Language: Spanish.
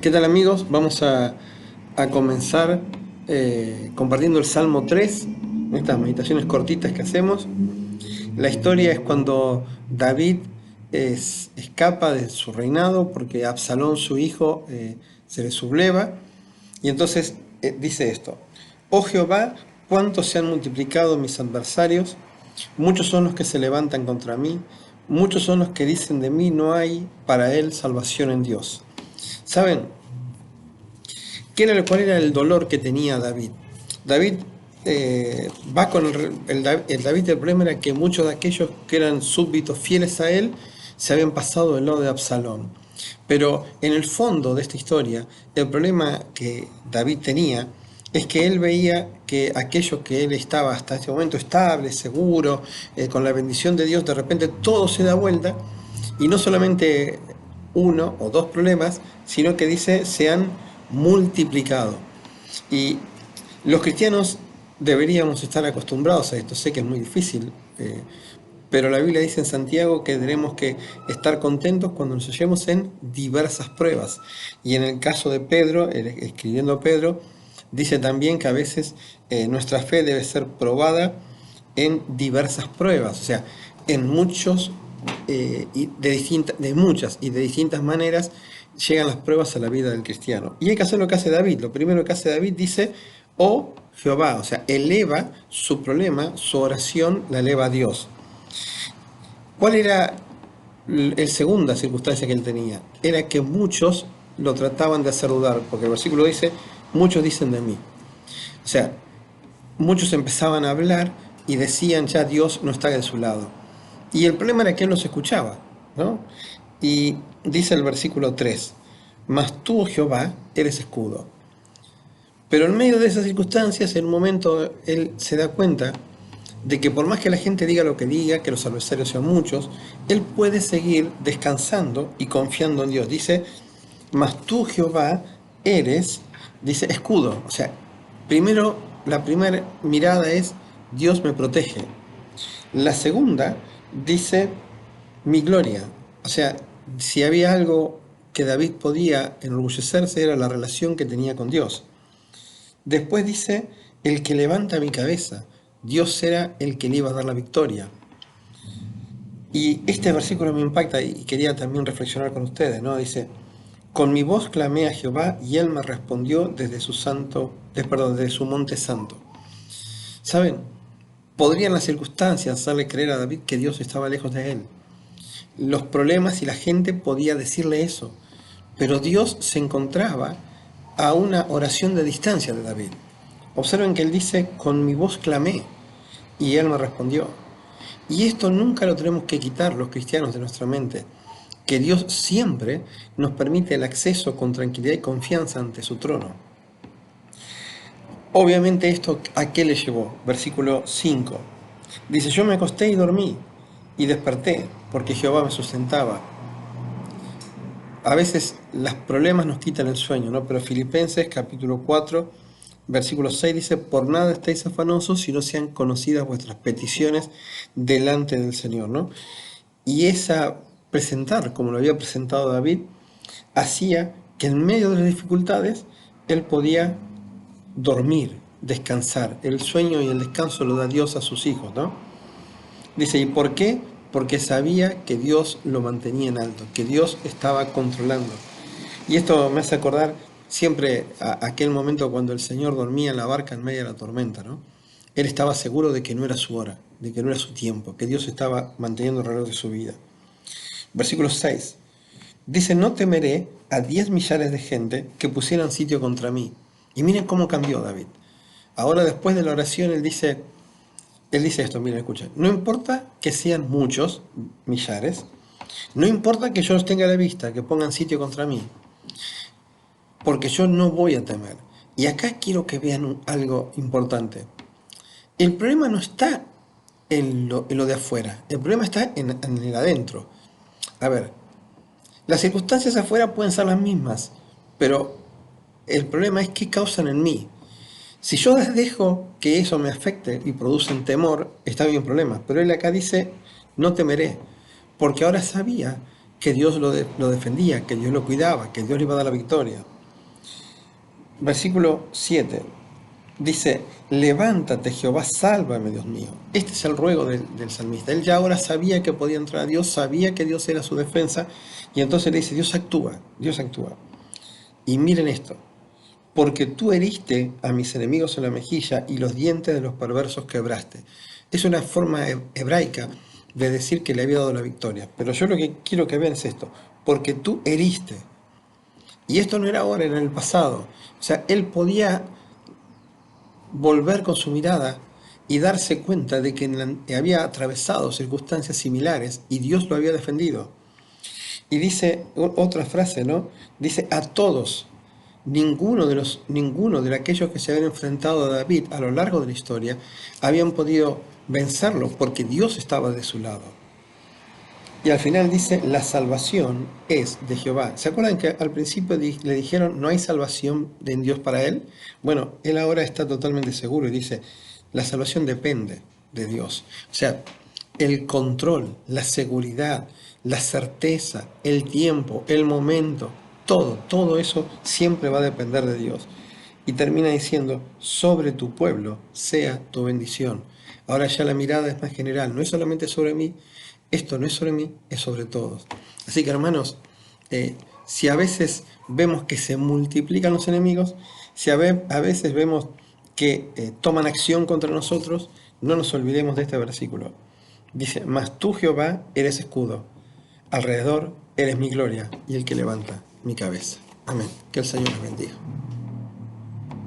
¿Qué tal, amigos? Vamos a comenzar compartiendo el Salmo 3, estas meditaciones cortitas que hacemos. La historia es cuando David escapa de su reinado porque Absalón, su hijo, se le subleva, y entonces dice esto: Oh Jehová, cuánto se han multiplicado mis adversarios, muchos son los que se levantan contra mí, muchos son los que dicen de mí, no hay para él salvación en Dios. ¿Saben? ¿Cuál era el dolor que tenía David? David va con el David. El problema era que muchos de aquellos que eran súbditos fieles a él se habían pasado del lado de Absalón. Pero en el fondo de esta historia, el problema que David tenía es que él veía que aquello que él estaba hasta este momento estable, seguro, con la bendición de Dios, de repente todo se da vuelta, y no solamente uno o dos problemas, sino que dice se han multiplicado. Y los cristianos deberíamos estar acostumbrados a esto. Sé que es muy difícil, pero la Biblia dice en Santiago que tenemos que estar contentos cuando nos hallemos en diversas pruebas. Y en el caso de Pedro, escribiendo Pedro, dice también que a veces nuestra fe debe ser probada en diversas pruebas, o sea, en muchos de muchas y de distintas maneras llegan las pruebas a la vida del cristiano. Y hay que hacer lo que hace David. Lo primero que hace David dice: oh Jehová, o sea, eleva su problema, su oración la eleva a Dios. ¿Cuál era la segunda circunstancia que él tenía? Era que muchos lo trataban de hacer dudar, porque el versículo dice: muchos dicen de mí. O sea, muchos empezaban a hablar y decían: ya Dios no está de su lado. Y el problema era que él no se escuchaba, ¿no? Y dice el versículo 3: mas tú, Jehová, eres escudo. Pero en medio de esas circunstancias, en un momento, él se da cuenta de que por más que la gente diga lo que diga, que los adversarios sean muchos, él puede seguir descansando y confiando en Dios. Dice: mas tú, Jehová, eres, dice, escudo. O sea, primero, la primera mirada es: Dios me protege. La segunda dice: mi gloria. O sea, si había algo que David podía enorgullecerse, era la relación que tenía con Dios. Después dice: el que levanta mi cabeza. Dios era el que le iba a dar la victoria. Y este versículo me impacta y quería también reflexionar con ustedes, ¿no? Dice: con mi voz clamé a Jehová y él me respondió desde desde su monte santo. ¿Saben? Podrían las circunstancias hacerle creer a David que Dios estaba lejos de él. Los problemas y la gente podía decirle eso, pero Dios se encontraba a una oración de distancia de David. Observen que él dice: con mi voz clamé y él me respondió. Y esto nunca lo tenemos que quitar los cristianos de nuestra mente, que Dios siempre nos permite el acceso con tranquilidad y confianza ante su trono. Obviamente, esto ¿a qué le llevó? Versículo 5. Dice: yo me acosté y dormí y desperté porque Jehová me sustentaba. A veces los problemas nos quitan el sueño, ¿no? Pero Filipenses capítulo 4, versículo 6 dice: por nada estéis afanosos, si no sean conocidas vuestras peticiones delante del Señor, ¿no? Y esa presentar, como lo había presentado David, hacía que en medio de las dificultades él podía dormir, descansar. El sueño y el descanso lo da Dios a sus hijos, ¿no? Dice: ¿y por qué? Porque sabía que Dios lo mantenía en alto, que Dios estaba controlando. Y esto me hace acordar siempre a aquel momento cuando el Señor dormía en la barca en medio de la tormenta, ¿no? Él estaba seguro de que no era su hora, de que no era su tiempo, que Dios estaba manteniendo el reloj de su vida. Versículo 6. Dice: no temeré a 10 millares de gente que pusieran sitio contra mí. Y miren cómo cambió David. Ahora, después de la oración, él dice esto, miren, escuchen: no importa que sean muchos millares, no importa que yo los tenga a la vista, que pongan sitio contra mí, porque yo no voy a temer. Y acá quiero que vean algo importante. El problema no está en lo de afuera, el problema está en el adentro. A ver, las circunstancias afuera pueden ser las mismas, pero el problema es qué causan en mí. Si yo dejo que eso me afecte y producen temor, está bien problema. Pero él acá dice: no temeré, porque ahora sabía que Dios lo defendía, que Dios lo cuidaba, que Dios le iba a dar la victoria. Versículo 7 dice, levántate Jehová, sálvame Dios mío. Este es el ruego del salmista. Él ya ahora sabía que podía entrar a Dios, sabía que Dios era su defensa, y entonces le dice, Dios actúa, Dios actúa. Y miren esto, porque tú heriste a mis enemigos en la mejilla y los dientes de los perversos quebraste. Es una forma hebraica de decir que le había dado la victoria. Pero yo lo que quiero que vean es esto, porque tú heriste. Y esto no era ahora, era en el pasado. O sea, él podía volver con su mirada y darse cuenta de que había atravesado circunstancias similares y Dios lo había defendido. Y dice otra frase, ¿no? Dice, a todos, ninguno de aquellos que se habían enfrentado a David a lo largo de la historia habían podido vencerlo porque Dios estaba de su lado. Y al final dice, la salvación es de Jehová. ¿Se acuerdan que al principio le dijeron, no hay salvación en Dios para él? Bueno, él ahora está totalmente seguro y dice, la salvación depende de Dios. O sea, el control, la seguridad, la certeza, el tiempo, el momento, todo eso siempre va a depender de Dios. Y termina diciendo, sobre tu pueblo sea tu bendición. Ahora ya la mirada es más general, no es solamente sobre mí, esto no es sobre mí, es sobre todos. Así que hermanos, si a veces vemos que se multiplican los enemigos, si a veces vemos que toman acción contra nosotros, no nos olvidemos de este versículo. Dice, mas tú Jehová eres escudo, alrededor eres mi gloria y el que levanta mi cabeza. Amén. Que el Señor les bendiga.